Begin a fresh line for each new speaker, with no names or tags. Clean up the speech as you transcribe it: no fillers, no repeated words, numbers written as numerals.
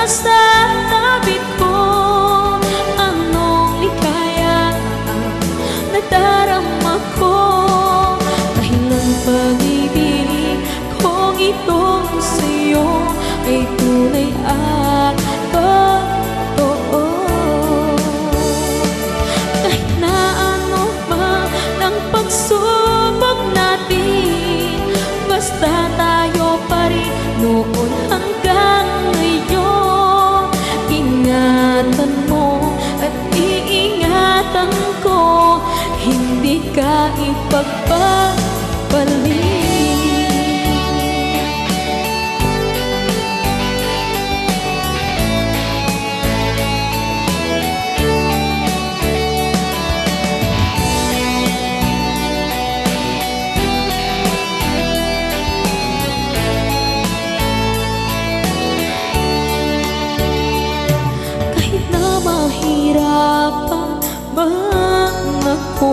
sa tabi ko. Anong likaya ang nadarama ko, dahilan pag-ibig kong itong sa'yo ay tunay at totoo. Kahit na ano pa ng pagsubok natin, basta tayo pa rin noon hanggang ngayon. Ingatan mo at iingatan ko, hindi ka ipagpapalik. Mahirapan man ako,